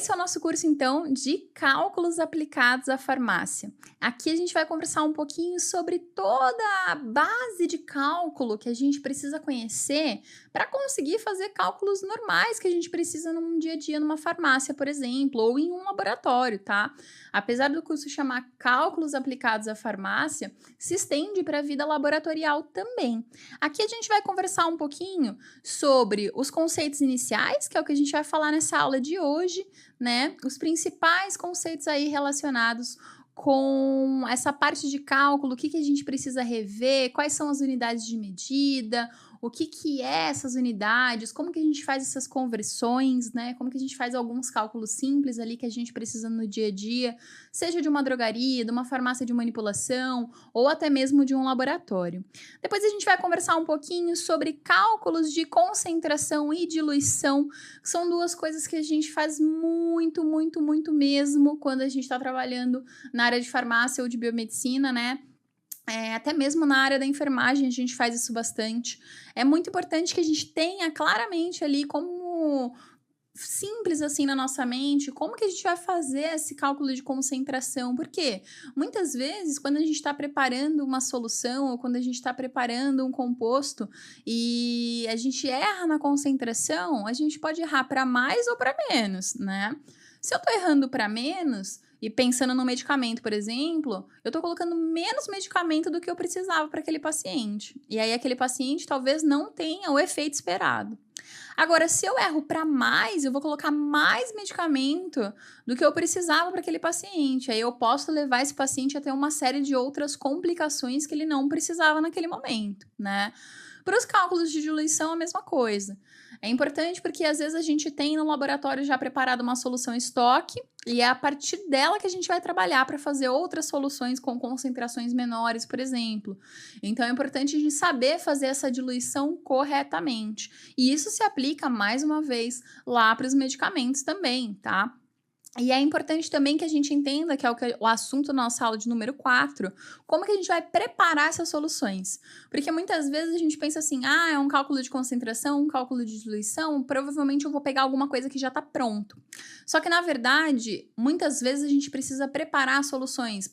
Esse é o nosso curso, então, de cálculos aplicados à farmácia. Aqui a gente vai conversar um pouquinho sobre toda a base de cálculo que a gente precisa conhecer para conseguir fazer cálculos normais que a gente precisa num dia a dia numa farmácia, por exemplo, ou em um laboratório, tá? Apesar do curso chamar Cálculos Aplicados à Farmácia, se estende para a vida laboratorial também. Aqui a gente vai conversar um pouquinho sobre os conceitos iniciais, que é o que a gente vai falar nessa aula de hoje, né? Os principais conceitos aí relacionados com essa parte de cálculo, o que a gente precisa rever, quais são as unidades de medida, o que é essas unidades, como que a gente faz essas conversões, né? Como que a gente faz alguns cálculos simples ali que a gente precisa no dia a dia, seja de uma drogaria, de uma farmácia de manipulação ou até mesmo de um laboratório. Depois a gente vai conversar um pouquinho sobre cálculos de concentração e diluição, que são duas coisas que a gente faz muito mesmo quando a gente está trabalhando na área de farmácia ou de biomedicina, né? Até mesmo na área da enfermagem a gente faz isso bastante. É muito importante que a gente tenha claramente ali como simples assim na nossa mente, como que a gente vai fazer esse cálculo de concentração, porque muitas vezes quando a gente está preparando uma solução ou quando a gente está preparando um composto e a gente erra na concentração, a gente pode errar para mais ou para menos, né? Se eu tô errando para menos e pensando no medicamento, por exemplo, eu tô colocando menos medicamento do que eu precisava para aquele paciente. E aí aquele paciente talvez não tenha o efeito esperado. Agora, se eu erro para mais, eu vou colocar mais medicamento do que eu precisava para aquele paciente. Aí eu posso levar esse paciente a ter uma série de outras complicações que ele não precisava naquele momento, né? Para os cálculos de diluição, a mesma coisa. É importante porque às vezes a gente tem no laboratório já preparado uma solução estoque e é a partir dela que a gente vai trabalhar para fazer outras soluções com concentrações menores, por exemplo. Então é importante a gente saber fazer essa diluição corretamente. E isso se aplica, mais uma vez, lá para os medicamentos também, tá? E é importante também que a gente entenda, que é o assunto da nossa aula de número 4, como que a gente vai preparar essas soluções. Porque muitas vezes a gente pensa assim, é um cálculo de concentração, um cálculo de diluição, provavelmente eu vou pegar alguma coisa que já está pronto. Só que, na verdade, muitas vezes a gente precisa preparar soluções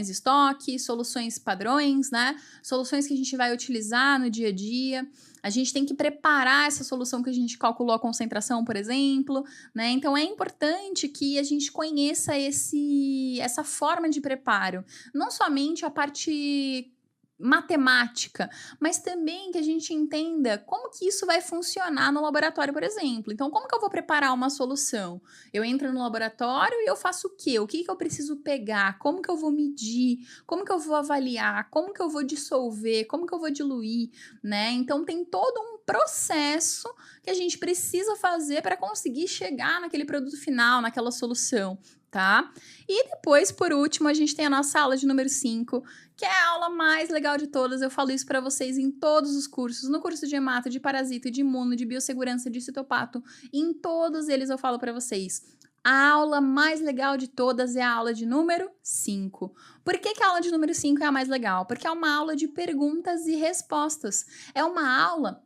estoque, soluções padrões, né? Soluções que a gente vai utilizar no dia a dia. A gente tem que preparar essa solução que a gente calculou a concentração, por exemplo, né? Então é importante que a gente conheça essa forma de preparo, não somente a parte matemática, mas também que a gente entenda como que isso vai funcionar no laboratório, por exemplo. Então, como que eu vou preparar uma solução? Eu entro no laboratório e eu faço o quê? O que que eu preciso pegar? Como que eu vou medir? Como que eu vou avaliar? Como que eu vou dissolver? Como que eu vou diluir, né? Então, tem todo um processo que a gente precisa fazer para conseguir chegar naquele produto final, naquela solução, tá? E depois, por último, a gente tem a nossa aula de número 5, que é a aula mais legal de todas. Eu falo isso para vocês em todos os cursos, no curso de hemato, de parasito, de imuno, de biossegurança, de citopato, em todos eles eu falo para vocês. A aula mais legal de todas é a aula de número 5. Por que a aula de número 5 é a mais legal? Porque é uma aula de perguntas e respostas. É uma aula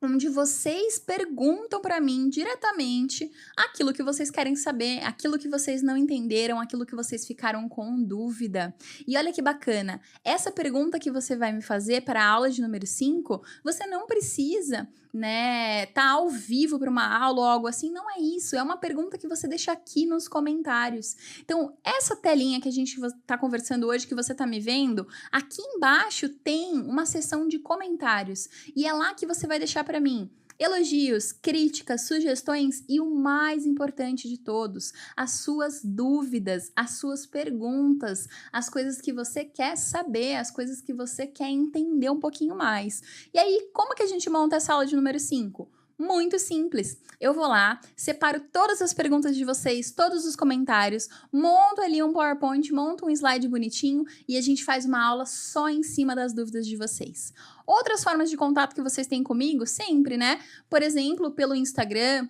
onde vocês perguntam para mim diretamente aquilo que vocês querem saber, aquilo que vocês não entenderam, aquilo que vocês ficaram com dúvida. E olha que bacana, essa pergunta que você vai me fazer para a aula de número 5, você não precisa, né, tá ao vivo para uma aula ou algo assim, não é isso, é uma pergunta que você deixa aqui nos comentários. Então, essa telinha que a gente tá conversando hoje, que você tá me vendo, aqui embaixo tem uma seção de comentários, e é lá que você vai deixar para mim elogios, críticas, sugestões e o mais importante de todos, as suas dúvidas, as suas perguntas, as coisas que você quer saber, as coisas que você quer entender um pouquinho mais. E aí, como que a gente monta essa aula de número 5? Muito simples. Eu vou lá, separo todas as perguntas de vocês, todos os comentários, monto ali um PowerPoint, monto um slide bonitinho e a gente faz uma aula só em cima das dúvidas de vocês. Outras formas de contato que vocês têm comigo, sempre, né? Por exemplo, pelo Instagram,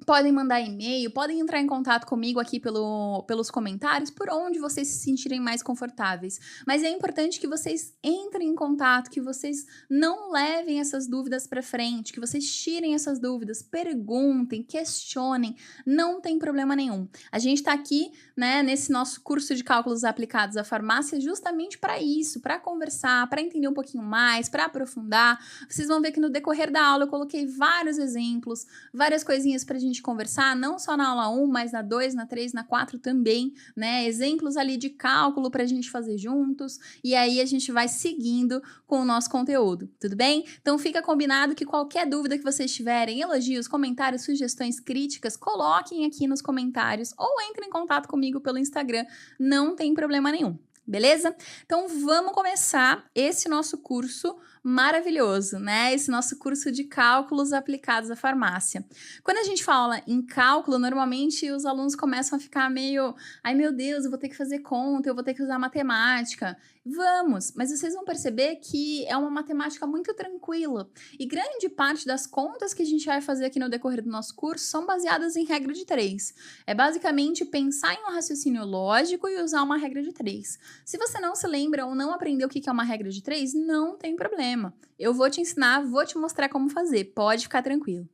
Podem mandar e-mail, podem entrar em contato comigo aqui pelos comentários, por onde vocês se sentirem mais confortáveis. Mas é importante que vocês entrem em contato, que vocês não levem essas dúvidas para frente, que vocês tirem essas dúvidas, perguntem, questionem, não tem problema nenhum. A gente está aqui, né, nesse nosso curso de cálculos aplicados à farmácia justamente para isso, para conversar, para entender um pouquinho mais, para aprofundar. Vocês vão ver que no decorrer da aula eu coloquei vários exemplos, várias coisinhas para a gente conversar, não só na aula 1, mas na 2, na 3, na 4 também, né? Exemplos ali de cálculo para a gente fazer juntos, e aí a gente vai seguindo com o nosso conteúdo, tudo bem? Então fica combinado que qualquer dúvida que vocês tiverem, elogios, comentários, sugestões, críticas, coloquem aqui nos comentários ou entrem em contato comigo pelo Instagram, não tem problema nenhum. Beleza? Então vamos começar esse nosso curso maravilhoso, né? Esse nosso curso de cálculos aplicados à farmácia. Quando a gente fala em cálculo, normalmente os alunos começam a ficar meio, ai meu Deus, eu vou ter que fazer conta, eu vou ter que usar matemática. Vamos, mas vocês vão perceber que é uma matemática muito tranquila e grande parte das contas que a gente vai fazer aqui no decorrer do nosso curso são baseadas em regra de 3. É basicamente pensar em um raciocínio lógico e usar uma regra de 3. Se você não se lembra ou não aprendeu o que é uma regra de 3, não tem problema. Eu vou te ensinar, vou te mostrar como fazer, pode ficar tranquilo.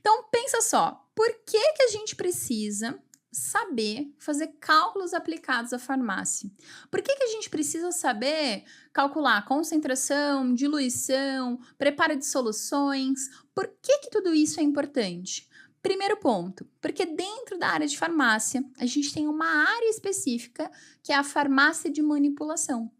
Então, pensa só, por que a gente precisa saber fazer cálculos aplicados à farmácia? Por que a gente precisa saber calcular concentração, diluição, preparo de soluções? Por que tudo isso é importante? Primeiro ponto, porque dentro da área de farmácia, a gente tem uma área específica que é a farmácia de manipulação.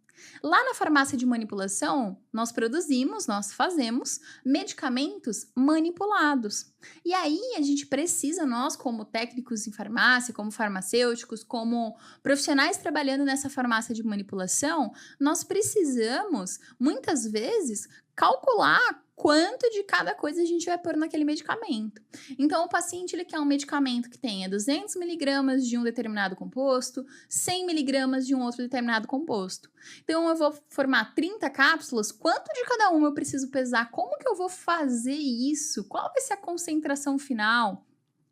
Lá na farmácia de manipulação, nós produzimos, nós fazemos medicamentos manipulados. E aí a gente precisa, nós como técnicos em farmácia, como farmacêuticos, como profissionais trabalhando nessa farmácia de manipulação, nós precisamos, muitas vezes, calcular quanto de cada coisa a gente vai pôr naquele medicamento. Então, o paciente ele quer um medicamento que tenha 200 miligramas de um determinado composto, 100 miligramas de um outro determinado composto. Então, eu vou formar 30 cápsulas, quanto de cada uma eu preciso pesar? Como que eu vou fazer isso? Qual vai ser a concentração final?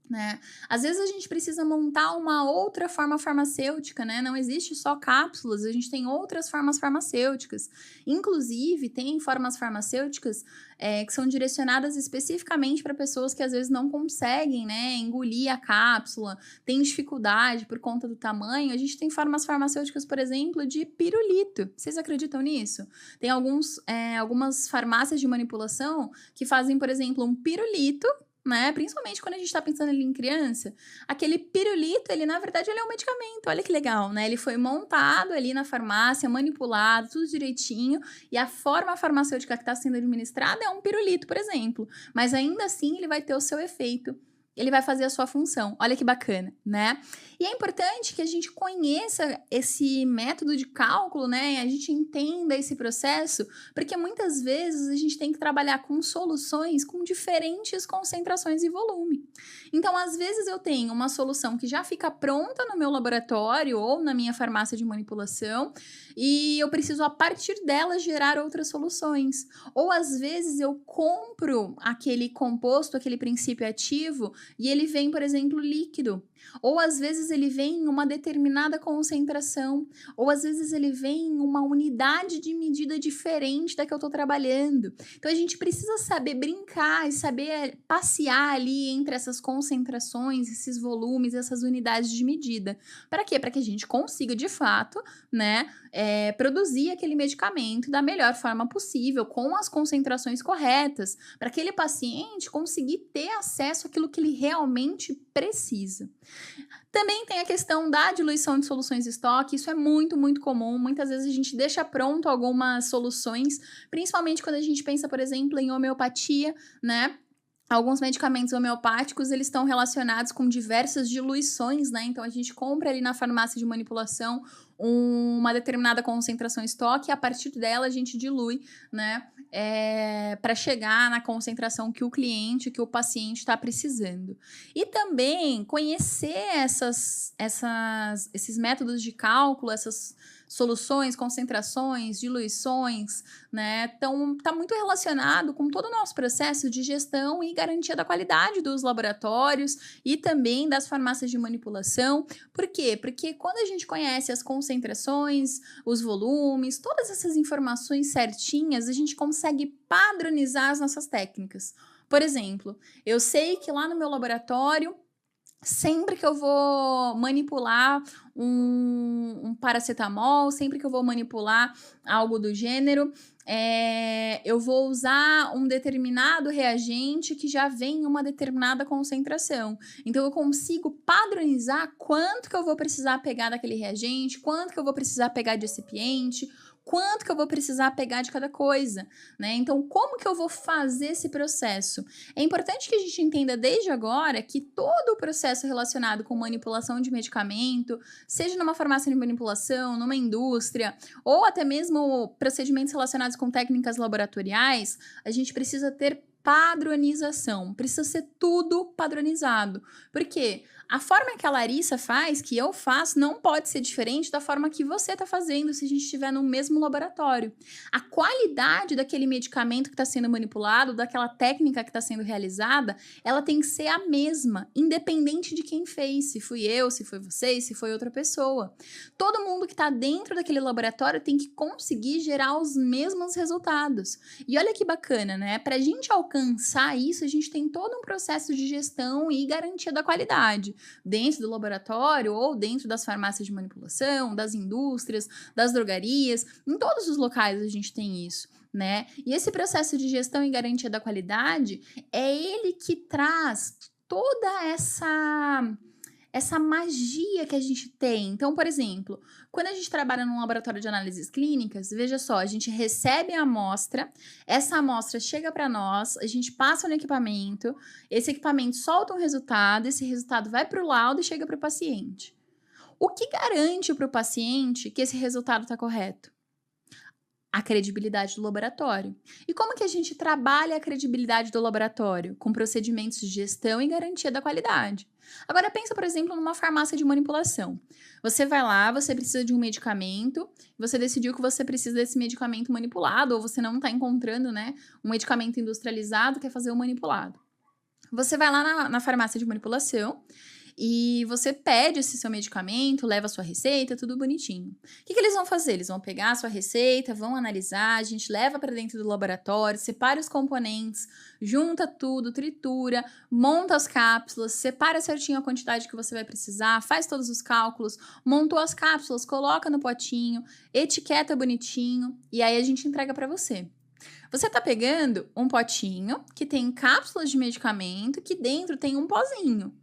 Né? Às vezes a gente precisa montar uma outra forma farmacêutica, né? Não existe só cápsulas, a gente tem outras formas farmacêuticas. Inclusive, tem formas farmacêuticas que são direcionadas especificamente para pessoas que às vezes não conseguem, né, engolir a cápsula, tem dificuldade por conta do tamanho. A gente tem formas farmacêuticas, por exemplo, de pirulito. Vocês acreditam nisso? Tem algumas farmácias de manipulação que fazem, por exemplo, um pirulito, né? Principalmente quando a gente tá pensando ali em criança, aquele pirulito, ele na verdade ele é um medicamento, olha que legal, né? Ele foi montado ali na farmácia, manipulado, tudo direitinho, e a forma farmacêutica que está sendo administrada é um pirulito, por exemplo, mas ainda assim ele vai ter o seu efeito. Ele vai fazer a sua função. Olha que bacana, né? E é importante que a gente conheça esse método de cálculo, né? A gente entenda esse processo, porque muitas vezes a gente tem que trabalhar com soluções com diferentes concentrações e volume. Então, às vezes eu tenho uma solução que já fica pronta no meu laboratório ou na minha farmácia de manipulação e eu preciso, a partir dela, gerar outras soluções. Ou, às vezes, eu compro aquele composto, aquele princípio ativo, e ele vem, por exemplo, líquido. Ou às vezes ele vem em uma determinada concentração, ou às vezes ele vem em uma unidade de medida diferente da que eu estou trabalhando. Então a gente precisa saber brincar e saber passear ali entre essas concentrações, esses volumes, essas unidades de medida. Para quê? Para que a gente consiga de fato, né, produzir aquele medicamento da melhor forma possível, com as concentrações corretas, para aquele paciente conseguir ter acesso àquilo que ele realmente precisa. Também tem a questão da diluição de soluções de estoque, isso é muito, muito comum. Muitas vezes a gente deixa pronto algumas soluções, principalmente quando a gente pensa, por exemplo, em homeopatia, né? Alguns medicamentos homeopáticos, eles estão relacionados com diversas diluições, né? Então, a gente compra ali na farmácia de manipulação uma determinada concentração em estoque e a partir dela a gente dilui, né? Para chegar na concentração que o cliente, que o paciente está precisando. E também conhecer esses métodos de cálculo, essas soluções, concentrações, diluições, né? Então, está muito relacionado com todo o nosso processo de gestão e garantia da qualidade dos laboratórios e também das farmácias de manipulação. Por quê? Porque quando a gente conhece as concentrações, os volumes, todas essas informações certinhas, a gente consegue padronizar as nossas técnicas. Por exemplo, eu sei que lá no meu laboratório, sempre que eu vou manipular um paracetamol, sempre que eu vou manipular algo do gênero, eu vou usar um determinado reagente que já vem em uma determinada concentração. Então, eu consigo padronizar quanto que eu vou precisar pegar daquele reagente, quanto que eu vou precisar pegar de recipiente, quanto que eu vou precisar pegar de cada coisa, né? Então, como que eu vou fazer esse processo? É importante que a gente entenda desde agora que todo o processo relacionado com manipulação de medicamento, seja numa farmácia de manipulação, numa indústria, ou até mesmo procedimentos relacionados com técnicas laboratoriais, a gente precisa ter padronização, precisa ser tudo padronizado. Por quê? A forma que a Larissa faz, que eu faço, não pode ser diferente da forma que você está fazendo se a gente estiver no mesmo laboratório. A qualidade daquele medicamento que está sendo manipulado, daquela técnica que está sendo realizada, ela tem que ser a mesma, independente de quem fez, se fui eu, se foi você, se foi outra pessoa. Todo mundo que está dentro daquele laboratório tem que conseguir gerar os mesmos resultados. E olha que bacana, né? Para a gente alcançar isso, a gente tem todo um processo de gestão e garantia da qualidade dentro do laboratório ou dentro das farmácias de manipulação, das indústrias, das drogarias, em todos os locais a gente tem isso, né? E esse processo de gestão e garantia da qualidade é ele que traz toda essa magia que a gente tem. Então, por exemplo, quando a gente trabalha num laboratório de análises clínicas, veja só, a gente recebe a amostra, essa amostra chega para nós, a gente passa no equipamento, esse equipamento solta um resultado, esse resultado vai para o laudo e chega para o paciente. O que garante para o paciente que esse resultado está correto? A credibilidade do laboratório. E como que a gente trabalha a credibilidade do laboratório? Com procedimentos de gestão e garantia da qualidade. Agora pensa, por exemplo, numa farmácia de manipulação. Você vai lá, você precisa de um medicamento, você decidiu que você precisa desse medicamento manipulado, ou você não está encontrando, né, um medicamento industrializado, quer fazer o manipulado. Você vai lá na farmácia de manipulação e você pede esse seu medicamento, leva a sua receita, tudo bonitinho. O que eles vão fazer? Eles vão pegar a sua receita, vão analisar, a gente leva para dentro do laboratório, separa os componentes, junta tudo, tritura, monta as cápsulas, separa certinho a quantidade que você vai precisar, faz todos os cálculos, montou as cápsulas, coloca no potinho, etiqueta bonitinho e aí a gente entrega para você. Você tá pegando um potinho que tem cápsulas de medicamento, que dentro tem um pozinho.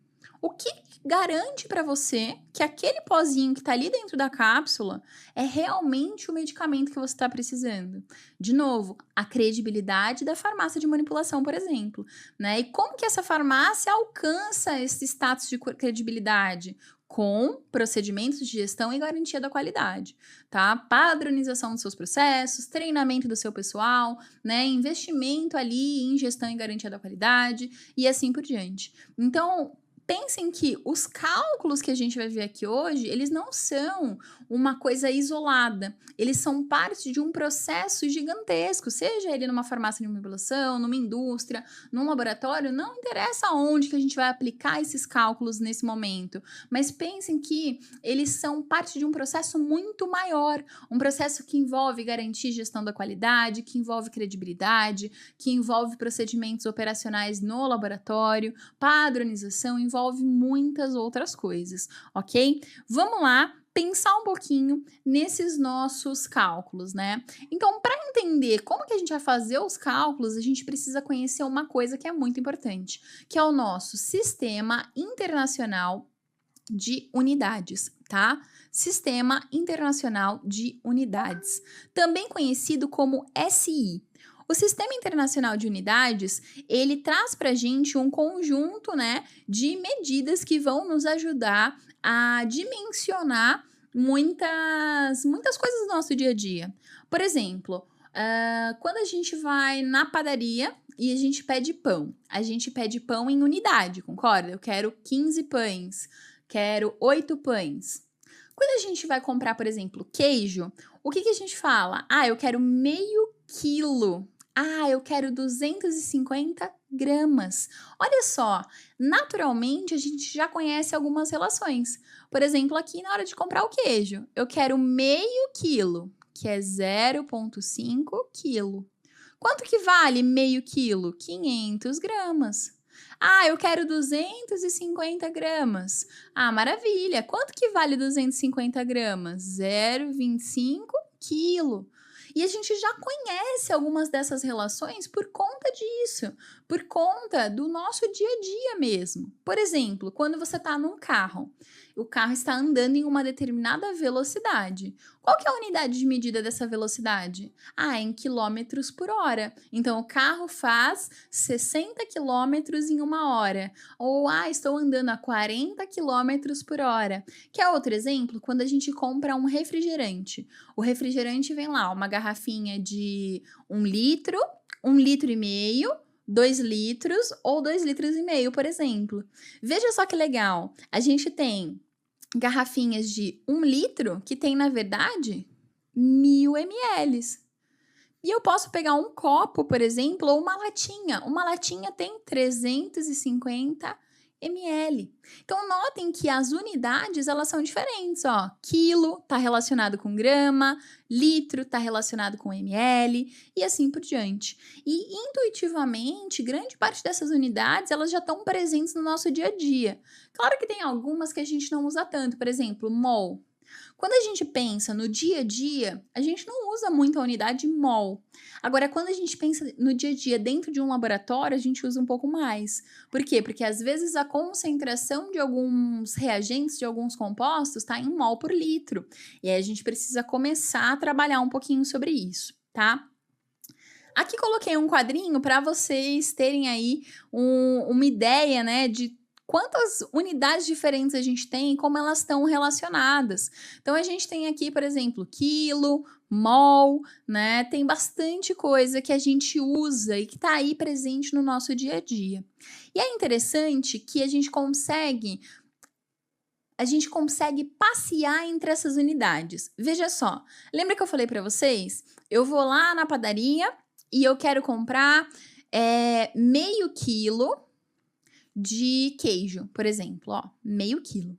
O que garante para você que aquele pozinho que está ali dentro da cápsula é realmente o medicamento que você está precisando? De novo, a credibilidade da farmácia de manipulação, por exemplo, né? E como que essa farmácia alcança esse status de credibilidade? Com procedimentos de gestão e garantia da qualidade, tá? Padronização dos seus processos, treinamento do seu pessoal, né? Investimento ali em gestão e garantia da qualidade e assim por diante. Então, pensem que os cálculos que a gente vai ver aqui hoje, eles não são uma coisa isolada. Eles são parte de um processo gigantesco, seja ele numa farmácia de manipulação, numa indústria, num laboratório, não interessa onde que a gente vai aplicar esses cálculos nesse momento, mas pensem que eles são parte de um processo muito maior, um processo que envolve garantir gestão da qualidade, que envolve credibilidade, que envolve procedimentos operacionais no laboratório, padronização, envolve muitas outras coisas, ok? Vamos lá pensar um pouquinho nesses nossos cálculos, né? Então, para entender como que a gente vai fazer os cálculos, a gente precisa conhecer uma coisa que é muito importante, que é o nosso Sistema Internacional de Unidades, tá? Sistema Internacional de Unidades, também conhecido como SI. O Sistema Internacional de Unidades, ele traz para a gente um conjunto, né, de medidas que vão nos ajudar a dimensionar muitas coisas do nosso dia a dia. Por exemplo, quando a gente vai na padaria e a gente pede pão em unidade, concorda? Eu quero 15 pães, quero 8 pães. Quando a gente vai comprar, por exemplo, queijo, o que a gente fala? Ah, eu quero meio quilo. Ah, eu quero 250 gramas. Olha só, naturalmente a gente já conhece algumas relações. Por exemplo, aqui na hora de comprar o queijo, eu quero meio quilo, que é 0,5 quilo. Quanto que vale meio quilo? 500 gramas. Ah, eu quero 250 gramas. Ah, maravilha. Quanto que vale 250 gramas? 0,25 quilo. E a gente já conhece algumas dessas relações por conta disso, por conta do nosso dia a dia mesmo. Por exemplo, quando você está num carro, o carro está andando em uma determinada velocidade. Qual que é a unidade de medida dessa velocidade? Ah, é em quilômetros por hora. Então, o carro faz 60 quilômetros em uma hora. Ou, estou andando a 40 quilômetros por hora. Quer outro exemplo? Quando a gente compra um refrigerante. O refrigerante vem lá, uma garrafinha de 1 litro, 1,5 litro, 2 litros ou 2,5 litros, por exemplo. Veja só que legal. A gente tem garrafinhas de 1 litro que tem, na verdade, 1000 ml. E eu posso pegar um copo, por exemplo, ou uma latinha. Uma latinha tem 350 ml. Então, notem que as unidades, elas são diferentes, ó. Quilo está relacionado com grama, litro está relacionado com ml e assim por diante. E, intuitivamente, grande parte dessas unidades, elas já estão presentes no nosso dia a dia. Claro que tem algumas que a gente não usa tanto, por exemplo, mol. Quando a gente pensa no dia a dia, a gente não usa muito a unidade mol. Agora, quando a gente pensa no dia a dia dentro de um laboratório, a gente usa um pouco mais. Por quê? Porque às vezes a concentração de alguns reagentes, de alguns compostos, está em mol por litro. E aí a gente precisa começar a trabalhar um pouquinho sobre isso, tá? Aqui coloquei um quadrinho para vocês terem aí uma ideia, né, de quantas unidades diferentes a gente tem e como elas estão relacionadas. Então, a gente tem aqui, por exemplo, quilo, mol, né? Tem bastante coisa que a gente usa e que está aí presente no nosso dia a dia. E é interessante que a gente consegue passear entre essas unidades. Veja só, lembra que eu falei para vocês? Eu vou lá na padaria e eu quero comprar meio quilo de queijo, por exemplo, ó, meio quilo.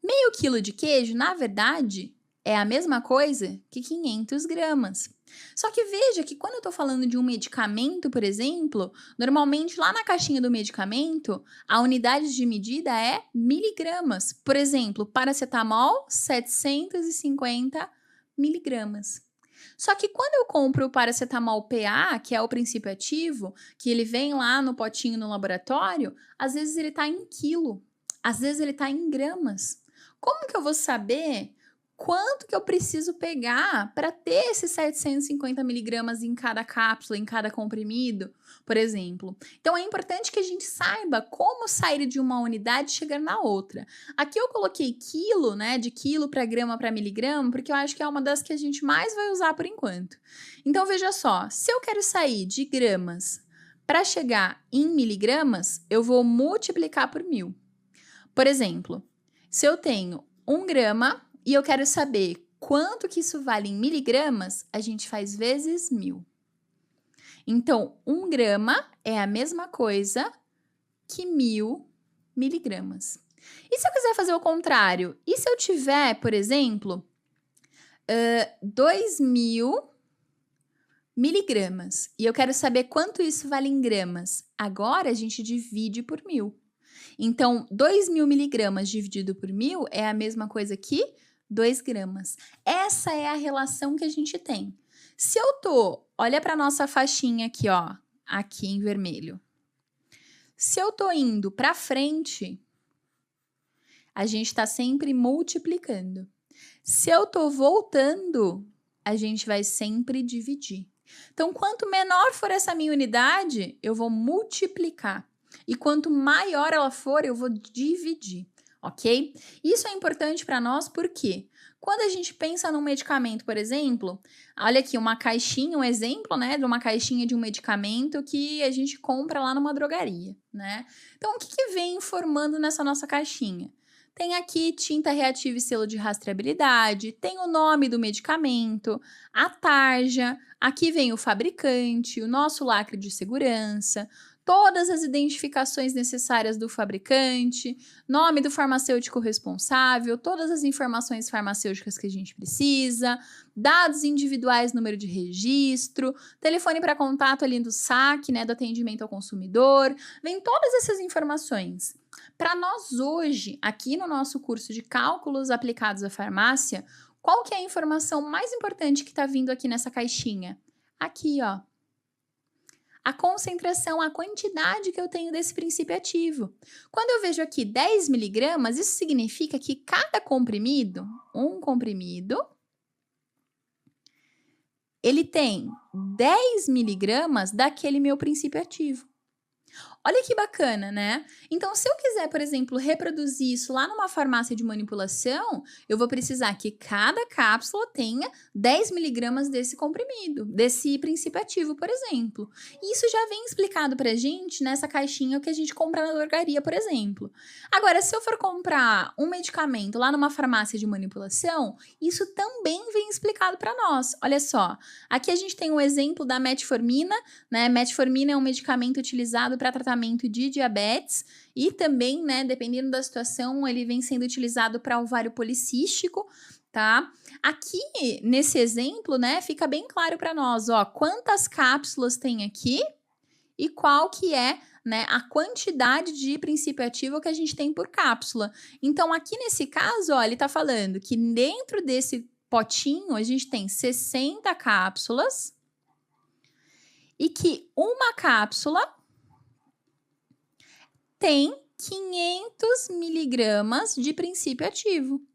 Meio quilo de queijo, na verdade, é a mesma coisa que 500 gramas. Só que veja que quando eu tô falando de um medicamento, por exemplo, normalmente lá na caixinha do medicamento, a unidade de medida é miligramas. Por exemplo, paracetamol, 750 miligramas. Só que quando eu compro o paracetamol PA, que é o princípio ativo, que ele vem lá no potinho no laboratório, às vezes ele está em quilo, às vezes ele está em gramas. Como que eu vou saber quanto que eu preciso pegar para ter esses 750 miligramas em cada cápsula, em cada comprimido, por exemplo? Então, é importante que a gente saiba como sair de uma unidade e chegar na outra. Aqui eu coloquei quilo, né, de quilo para grama para miligrama, porque eu acho que é uma das que a gente mais vai usar por enquanto. Então, veja só, se eu quero sair de gramas para chegar em miligramas, eu vou multiplicar por 1000. Por exemplo, se eu tenho 1 grama e eu quero saber quanto que isso vale em miligramas, a gente faz vezes 1000. Então, 1 grama é a mesma coisa que 1000 miligramas. E se eu quiser fazer o contrário? E se eu tiver, por exemplo, 2000 miligramas e eu quero saber quanto isso vale em gramas? Agora a gente divide por 1000. Então, 2.000 miligramas dividido por 1000 é a mesma coisa que 2 gramas. Essa é a relação que a gente tem. Se eu olha para nossa faixinha aqui, ó, aqui em vermelho. Se eu tô indo para frente, a gente está sempre multiplicando. Se eu tô voltando, a gente vai sempre dividir. Então, quanto menor for essa minha unidade, eu vou multiplicar. E quanto maior ela for, eu vou dividir, ok? Isso é importante para nós porque quando a gente pensa num medicamento, por exemplo, olha aqui uma caixinha, um exemplo, né, de uma caixinha de um medicamento que a gente compra lá numa drogaria, né? Então, o que vem informando nessa nossa caixinha? Tem aqui tinta reativa e selo de rastreabilidade, tem o nome do medicamento, a tarja, aqui vem o fabricante, o nosso lacre de segurança, todas as identificações necessárias do fabricante, nome do farmacêutico responsável, todas as informações farmacêuticas que a gente precisa, dados individuais, número de registro, telefone para contato ali do saque, né, do atendimento ao consumidor, vem todas essas informações. Para nós hoje, aqui no nosso curso de cálculos aplicados à farmácia, qual que é a informação mais importante que está vindo aqui nessa caixinha? Aqui, ó. A concentração, a quantidade que eu tenho desse princípio ativo. Quando eu vejo aqui 10 miligramas, isso significa que cada comprimido, um comprimido, ele tem 10 miligramas daquele meu princípio ativo. Olha que bacana, né? Então, se eu quiser, por exemplo, reproduzir isso lá numa farmácia de manipulação, eu vou precisar que cada cápsula tenha 10 miligramas desse comprimido, desse princípio ativo, por exemplo. E isso já vem explicado pra gente nessa caixinha que a gente compra na drogaria, por exemplo. Agora, se eu for comprar um medicamento lá numa farmácia de manipulação, isso também vem explicado para nós. Olha só, aqui a gente tem um exemplo da metformina, né? Metformina é um medicamento utilizado para tratamento de diabetes e também, né, dependendo da situação, ele vem sendo utilizado para ovário policístico, tá? Aqui, nesse exemplo, né, fica bem claro para nós, ó, quantas cápsulas tem aqui e qual que é, né, a quantidade de princípio ativo que a gente tem por cápsula. Então, aqui nesse caso, ó, ele tá falando que dentro desse potinho a gente tem 60 cápsulas e que uma cápsula tem 500 miligramas de princípio ativo.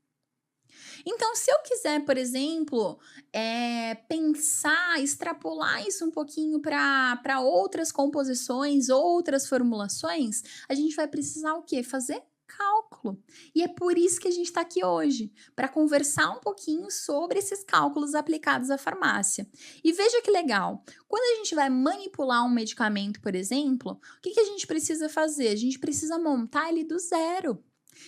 Então, se eu quiser, por exemplo, pensar, extrapolar isso um pouquinho para outras composições, outras formulações, a gente vai precisar o quê? Fazer cálculo. E é por isso que a gente está aqui hoje, para conversar um pouquinho sobre esses cálculos aplicados à farmácia. E veja que legal, quando a gente vai manipular um medicamento, por exemplo, o que a gente precisa fazer? A gente precisa montar ele do zero.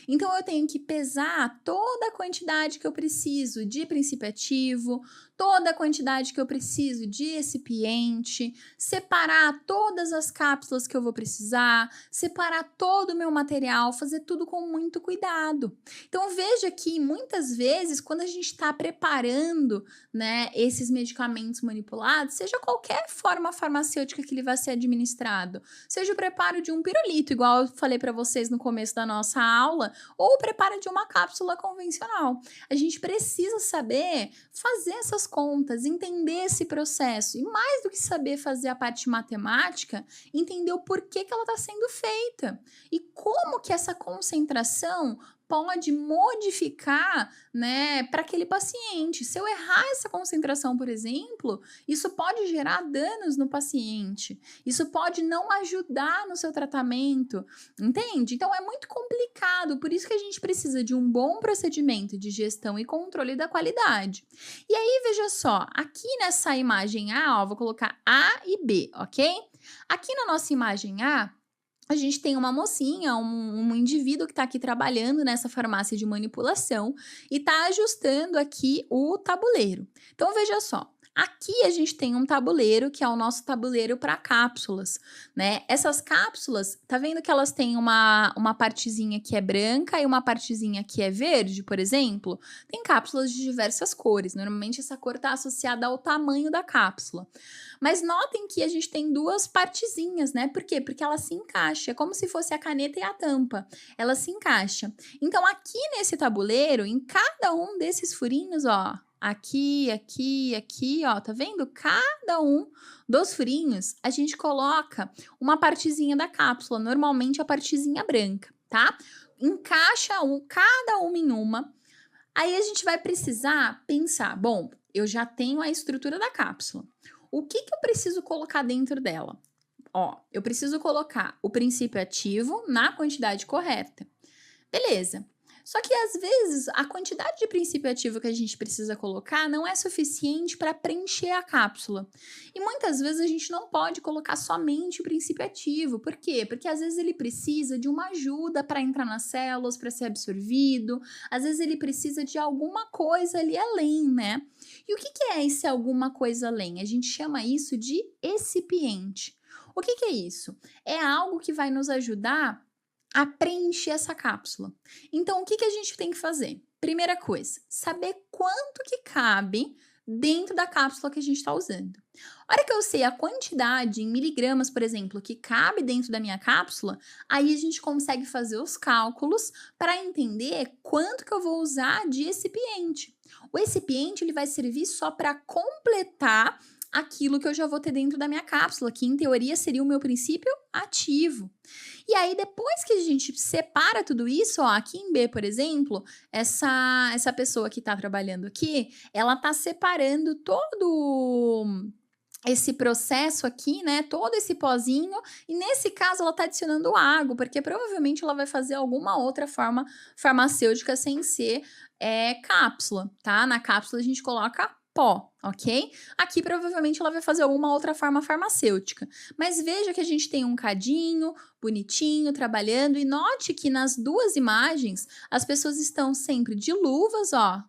Então, eu tenho que pesar toda a quantidade que eu preciso de princípio ativo, toda a quantidade que eu preciso de excipiente, separar todas as cápsulas que eu vou precisar, separar todo o meu material, fazer tudo com muito cuidado. Então, veja que muitas vezes, quando a gente está preparando, né, esses medicamentos manipulados, seja qualquer forma farmacêutica que ele vai ser administrado, seja o preparo de um pirulito, igual eu falei para vocês no começo da nossa aula, ou o preparo de uma cápsula convencional. A gente precisa saber fazer essas contas, entender esse processo e mais do que saber fazer a parte matemática, entender o porquê que ela está sendo feita e como que essa concentração pode modificar, né, para aquele paciente. Se eu errar essa concentração, por exemplo, isso pode gerar danos no paciente. Isso pode não ajudar no seu tratamento, entende? Então é muito complicado, por isso que a gente precisa de um bom procedimento de gestão e controle da qualidade. E aí, veja só, aqui nessa imagem A, ó, vou colocar A e B, ok? Aqui na nossa imagem A gente tem uma mocinha, um indivíduo que está aqui trabalhando nessa farmácia de manipulação e está ajustando aqui o tabuleiro. Então, veja só. Aqui a gente tem um tabuleiro, que é o nosso tabuleiro para cápsulas, né? Essas cápsulas, tá vendo que elas têm uma partezinha que é branca e uma partezinha que é verde, por exemplo? Tem cápsulas de diversas cores. Normalmente essa cor está associada ao tamanho da cápsula. Mas notem que a gente tem duas partezinhas, né? Por quê? Porque ela se encaixa, é como se fosse a caneta e a tampa. Ela se encaixa. Então, aqui nesse tabuleiro, em cada um desses furinhos, ó, aqui, aqui, aqui, ó, tá vendo? Cada um dos furinhos, a gente coloca uma partezinha da cápsula, normalmente a partezinha branca, tá? Encaixa cada uma em uma. Aí a gente vai precisar pensar, bom, eu já tenho a estrutura da cápsula. O que eu preciso colocar dentro dela? Ó, eu preciso colocar o princípio ativo na quantidade correta. Beleza. Só que às vezes a quantidade de princípio ativo que a gente precisa colocar não é suficiente para preencher a cápsula. E muitas vezes a gente não pode colocar somente o princípio ativo. Por quê? Porque às vezes ele precisa de uma ajuda para entrar nas células, para ser absorvido, às vezes ele precisa de alguma coisa ali além, né? E o que que é esse alguma coisa além? A gente chama isso de excipiente. O que que é isso? É algo que vai nos ajudar a preencher essa cápsula. Então, o que que a gente tem que fazer? Primeira coisa, saber quanto que cabe dentro da cápsula que a gente está usando. A hora que eu sei a quantidade em miligramas, por exemplo, que cabe dentro da minha cápsula, aí a gente consegue fazer os cálculos para entender quanto que eu vou usar de excipiente. O excipiente ele vai servir só para completar aquilo que eu já vou ter dentro da minha cápsula, que em teoria seria o meu princípio ativo. E aí, depois que a gente separa tudo isso, ó, aqui em B, por exemplo, essa pessoa que está trabalhando aqui, ela está separando todo esse processo aqui, né, todo esse pozinho, e nesse caso ela está adicionando água, porque provavelmente ela vai fazer alguma outra forma farmacêutica sem ser cápsula, tá? Na cápsula a gente coloca pó, ok? Aqui provavelmente ela vai fazer alguma outra forma farmacêutica. Mas veja que a gente tem um cadinho bonitinho trabalhando, e note que nas duas imagens as pessoas estão sempre de luvas, ó,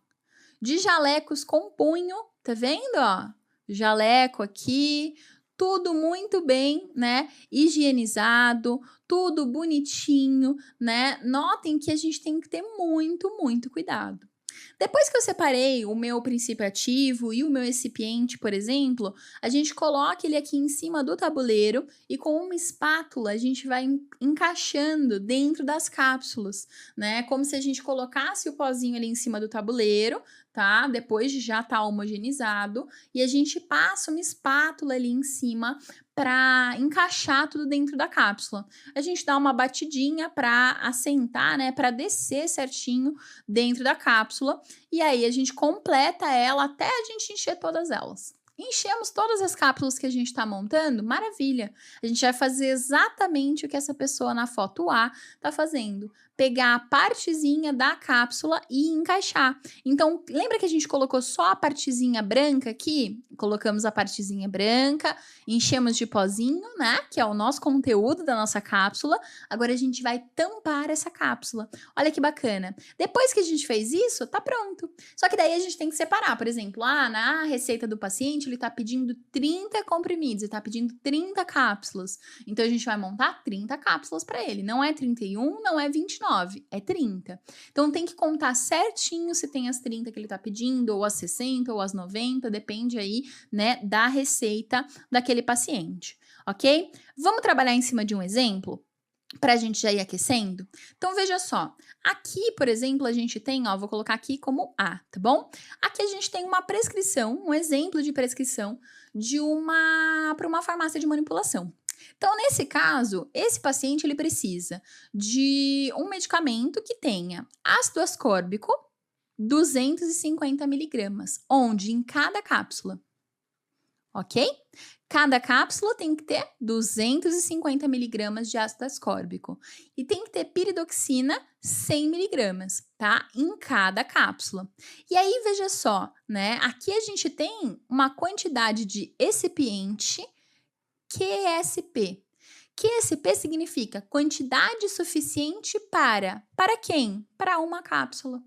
de jalecos com punho, tá vendo, ó? Jaleco aqui, tudo muito bem, né? Higienizado, tudo bonitinho, né? Notem que a gente tem que ter muito, muito cuidado. Depois que eu separei o meu princípio ativo e o meu recipiente, por exemplo, a gente coloca ele aqui em cima do tabuleiro e com uma espátula a gente vai encaixando dentro das cápsulas, né? Como se a gente colocasse o pozinho ali em cima do tabuleiro, tá? Depois de já estar homogeneizado, e a gente passa uma espátula ali em cima para encaixar tudo dentro da cápsula. A gente dá uma batidinha para assentar, né, para descer certinho dentro da cápsula, e aí a gente completa ela até a gente encher todas elas. Enchemos todas as cápsulas que a gente está montando, maravilha! A gente vai fazer exatamente o que essa pessoa na foto A está fazendo. Pegar a partezinha da cápsula e encaixar. Então, lembra que a gente colocou só a partezinha branca aqui? Colocamos a partezinha branca, enchemos de pozinho, né? Que é o nosso conteúdo da nossa cápsula. Agora a gente vai tampar essa cápsula. Olha que bacana. Depois que a gente fez isso, tá pronto. Só que daí a gente tem que separar. Por exemplo, na receita do paciente, ele tá pedindo 30 comprimidos, ele tá pedindo 30 cápsulas. Então a gente vai montar 30 cápsulas para ele. Não é 31, não é 29, é 30. Então tem que contar certinho se tem as 30 que ele tá pedindo, ou as 60, ou as 90, depende aí, né, da receita daquele paciente, ok? Vamos trabalhar em cima de um exemplo para a gente já ir aquecendo? Então veja só, aqui, por exemplo, a gente tem, ó, vou colocar aqui como A, tá bom? Aqui a gente tem uma prescrição, um exemplo de prescrição para uma farmácia de manipulação. Então, nesse caso, esse paciente ele precisa de um medicamento que tenha ácido ascórbico 250 miligramas, onde em cada cápsula, ok? Cada cápsula tem que ter 250 miligramas de ácido ascórbico e tem que ter piridoxina 100 miligramas, tá? Em cada cápsula. E aí, veja só, né? Aqui a gente tem uma quantidade de excipiente QSP. QSP significa quantidade suficiente para quem? Para uma cápsula.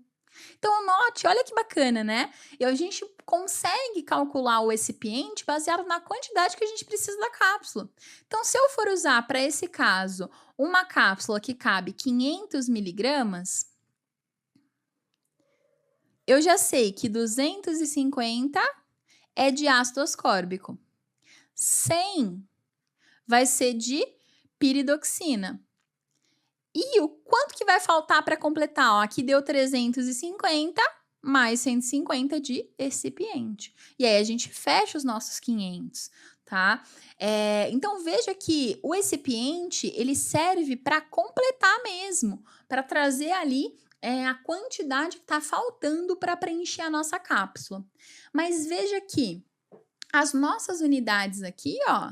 Então, note, olha que bacana, né? E a gente consegue calcular o recipiente baseado na quantidade que a gente precisa da cápsula. Então, se eu for usar para esse caso uma cápsula que cabe 500 miligramas, eu já sei que 250 é de ácido ascórbico, 100 vai ser de piridoxina. E o quanto que vai faltar para completar? Ó, aqui deu 350 mais 150 de recipiente. E aí a gente fecha os nossos 500, tá? Então veja que o recipiente ele serve para completar mesmo, para trazer ali a quantidade que está faltando para preencher a nossa cápsula. Mas veja que as nossas unidades aqui, ó,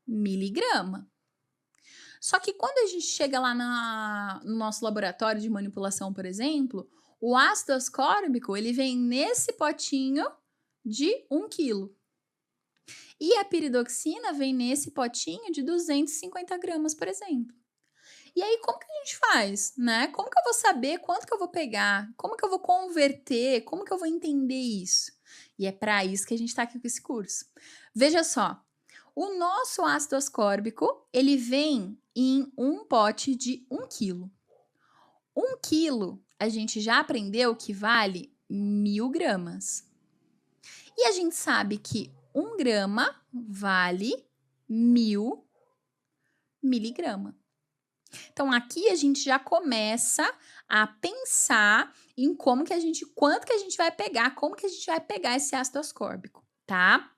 miligrama. Só que quando a gente chega lá no nosso laboratório de manipulação, por exemplo, o ácido ascórbico, ele vem nesse potinho de 1 quilo. E a piridoxina vem nesse potinho de 250 gramas, por exemplo. E aí, como que a gente faz, né? Como que eu vou saber quanto que eu vou pegar? Como que eu vou converter? Como que eu vou entender isso? E é para isso que a gente está aqui com esse curso. Veja só, o nosso ácido ascórbico, ele vem em um pote de 1 quilo. 1 quilo, a gente já aprendeu que vale 1000 gramas. E a gente sabe que 1 grama vale 1000 miligramas. Então, aqui a gente já começa a pensar em quanto que a gente vai pegar, como que a gente vai pegar esse ácido ascórbico, tá?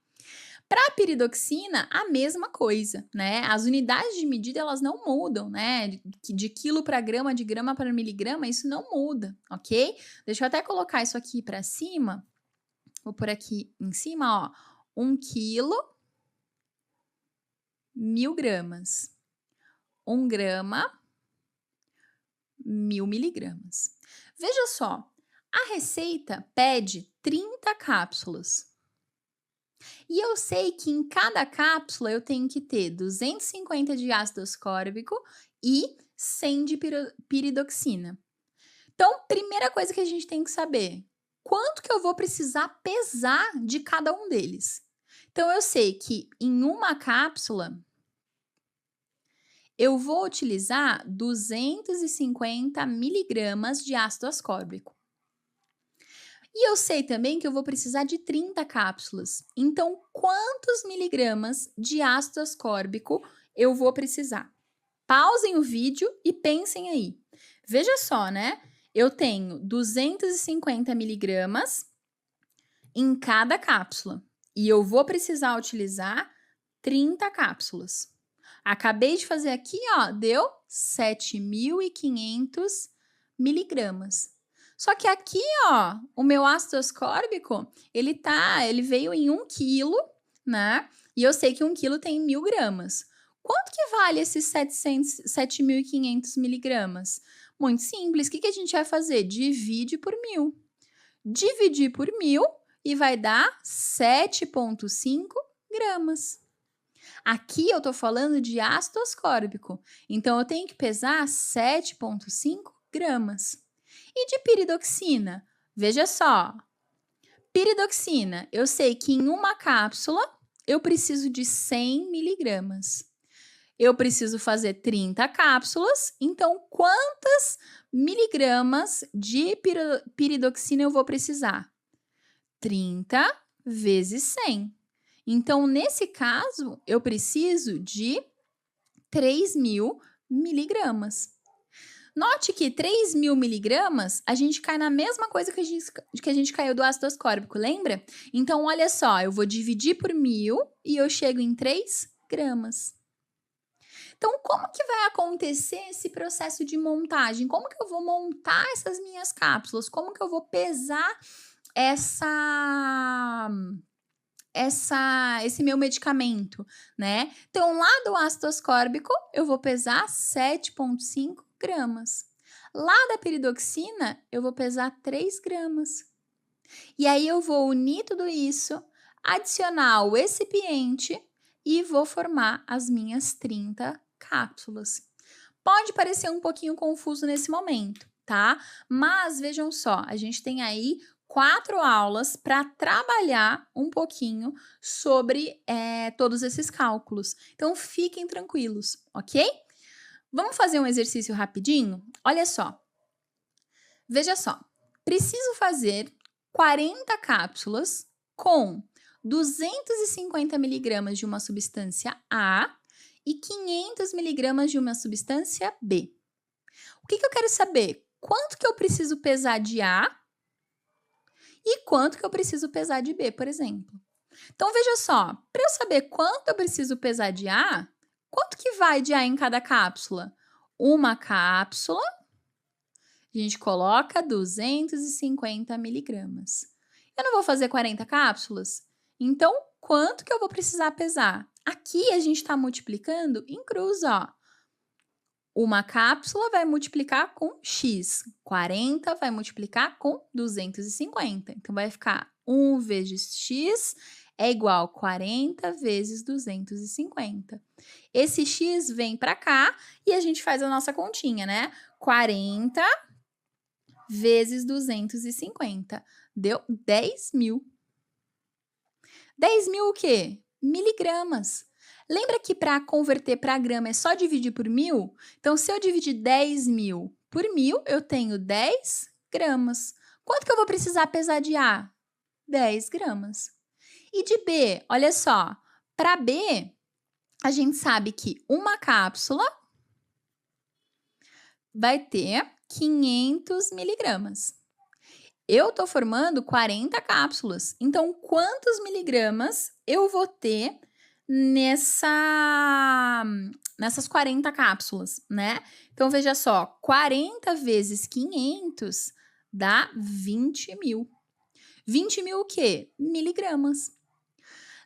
Para a piridoxina, a mesma coisa, né? As unidades de medida, elas não mudam, né? De quilo para grama, de grama para miligrama, isso não muda, ok? Deixa eu até colocar isso aqui para cima. Vou por aqui em cima, ó. 1 quilo, 1000 gramas. 1 grama, 1000 miligramas. Veja só, a receita pede 30 cápsulas. E eu sei que em cada cápsula eu tenho que ter 250 de ácido ascórbico e 100 de piridoxina. Então, primeira coisa que a gente tem que saber, quanto que eu vou precisar pesar de cada um deles? Então, eu sei que em uma cápsula eu vou utilizar 250 miligramas de ácido ascórbico. E eu sei também que eu vou precisar de 30 cápsulas. Então, quantos miligramas de ácido ascórbico eu vou precisar? Pausem o vídeo e pensem aí. Veja só, né? Eu tenho 250 miligramas em cada cápsula. E eu vou precisar utilizar 30 cápsulas. Acabei de fazer aqui, ó, deu 7.500 miligramas. Só que aqui, ó, o meu ácido ascórbico, ele veio em 1 quilo, né? E eu sei que 1 quilo tem 1000 gramas. Quanto que vale esses 7.500 miligramas? Muito simples. O que a gente vai fazer? Divide por 1000. Dividir por 1000 e vai dar 7,5 gramas. Aqui eu tô falando de ácido ascórbico, então eu tenho que pesar 7,5 gramas. E de piridoxina? Veja só, piridoxina, eu sei que em uma cápsula eu preciso de 100 miligramas. Eu preciso fazer 30 cápsulas, então quantas miligramas de piridoxina eu vou precisar? 30 vezes 100. Então, nesse caso, eu preciso de 3.000 miligramas. Note que 3.000 miligramas, a gente cai na mesma coisa que a gente caiu do ácido ascórbico, lembra? Então, olha só, eu vou dividir por 1000 e eu chego em 3 gramas. Então, como que vai acontecer esse processo de montagem? Como que eu vou montar essas minhas cápsulas? Como que eu vou pesar esse meu medicamento, né? Então, lá do ácido ascórbico, eu vou pesar 7,5 gramas. Lá da piridoxina, eu vou pesar 3 gramas. E aí, eu vou unir tudo isso, adicionar o recipiente e vou formar as minhas 30 cápsulas. Pode parecer um pouquinho confuso nesse momento, tá? Mas vejam só, a gente tem aí 4 aulas para trabalhar um pouquinho sobre todos esses cálculos. Então, fiquem tranquilos, ok? Vamos fazer um exercício rapidinho? Olha só. Veja só. Preciso fazer 40 cápsulas com 250 miligramas de uma substância A e 500 miligramas de uma substância B. O que eu quero saber? Quanto que eu preciso pesar de A e quanto que eu preciso pesar de B, por exemplo. Então, veja só, para eu saber quanto eu preciso pesar de A, quanto que vai de A em cada cápsula? Uma cápsula, a gente coloca 250 miligramas. Eu não vou fazer 40 cápsulas? Então, quanto que eu vou precisar pesar? Aqui a gente está multiplicando em cruz, ó. Uma cápsula vai multiplicar com X. 40 vai multiplicar com 250. Então, vai ficar 1 vezes X é igual a 40 vezes 250. Esse X vem para cá e a gente faz a nossa continha, né? 40 vezes 250. Deu 10.000. 10.000 o quê? Miligramas. Lembra que para converter para grama é só dividir por 1.000? Então, se eu dividir 10.000 por 1.000, eu tenho 10 gramas. Quanto que eu vou precisar pesar de A? 10 gramas. E de B? Olha só, para B, a gente sabe que uma cápsula vai ter 500 miligramas. Eu estou formando 40 cápsulas. Então, quantos miligramas eu vou ter nessas 40 cápsulas, né? Então, veja só, 40 vezes 500 dá 20.000. 20.000 o quê? Miligramas.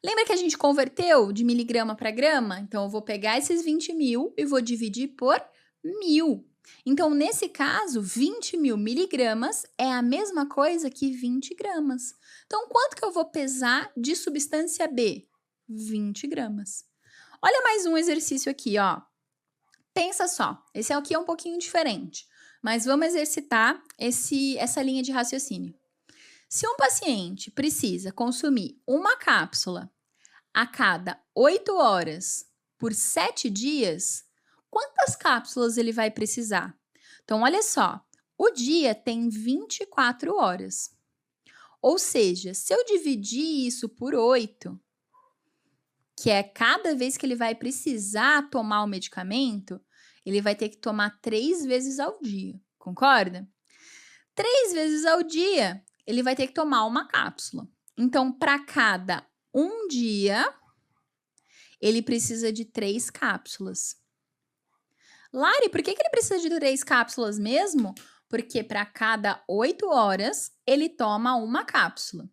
Lembra que a gente converteu de miligrama para grama? Então, eu vou pegar esses 20.000 e vou dividir por 1.000. Então, nesse caso, 20.000 miligramas é a mesma coisa que 20 gramas. Então, quanto que eu vou pesar de substância B? 20 gramas. Olha mais um exercício aqui, ó. Pensa só, esse aqui é um pouquinho diferente, mas vamos exercitar essa linha de raciocínio. Se um paciente precisa consumir uma cápsula a cada 8 horas por 7 dias, quantas cápsulas ele vai precisar? Então, olha só, o dia tem 24 horas. Ou seja, se eu dividir isso por 8, que é cada vez que ele vai precisar tomar o medicamento, ele vai ter que tomar 3 vezes ao dia, concorda? 3 vezes ao dia, ele vai ter que tomar uma cápsula. Então, para cada um dia, ele precisa de 3 cápsulas. Lari, por que ele precisa de 3 cápsulas mesmo? Porque para cada 8 horas, ele toma uma cápsula.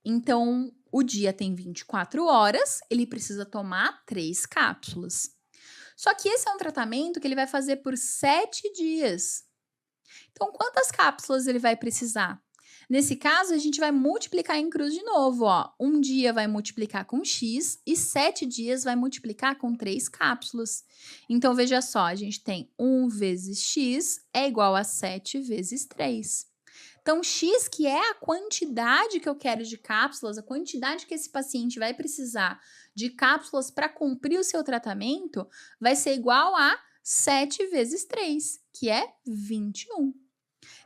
Então, o dia tem 24 horas, ele precisa tomar 3 cápsulas. Só que esse é um tratamento que ele vai fazer por 7 dias. Então, quantas cápsulas ele vai precisar? Nesse caso, a gente vai multiplicar em cruz de novo, ó. Um dia vai multiplicar com X e 7 dias vai multiplicar com 3 cápsulas. Então, veja só, a gente tem 1 vezes X é igual a 7 vezes 3. Então, X, que é a quantidade que eu quero de cápsulas, a quantidade que esse paciente vai precisar de cápsulas para cumprir o seu tratamento, vai ser igual a 7 vezes 3, que é 21.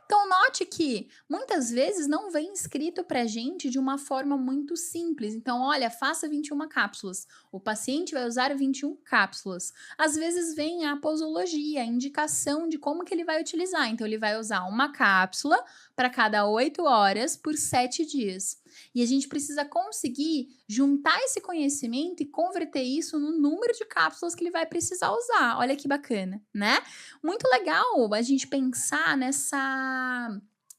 Então, note que muitas vezes não vem escrito para a gente de uma forma muito simples. Então, olha, faça 21 cápsulas. O paciente vai usar 21 cápsulas. Às vezes vem a posologia, a indicação de como que ele vai utilizar. Então, ele vai usar uma cápsula para cada 8 horas por 7 dias. E a gente precisa conseguir juntar esse conhecimento e converter isso no número de cápsulas que ele vai precisar usar. Olha que bacana, né? Muito legal a gente pensar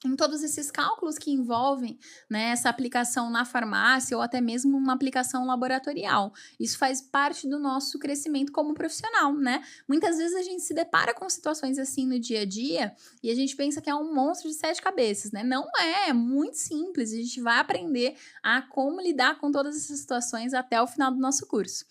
em todos esses cálculos que envolvem, né, essa aplicação na farmácia ou até mesmo uma aplicação laboratorial. Isso faz parte do nosso crescimento como profissional, né? Muitas vezes a gente se depara com situações assim no dia a dia e a gente pensa que é um monstro de 7 cabeças, né? Não é muito simples. A gente vai aprender a como lidar com todas essas situações até o final do nosso curso.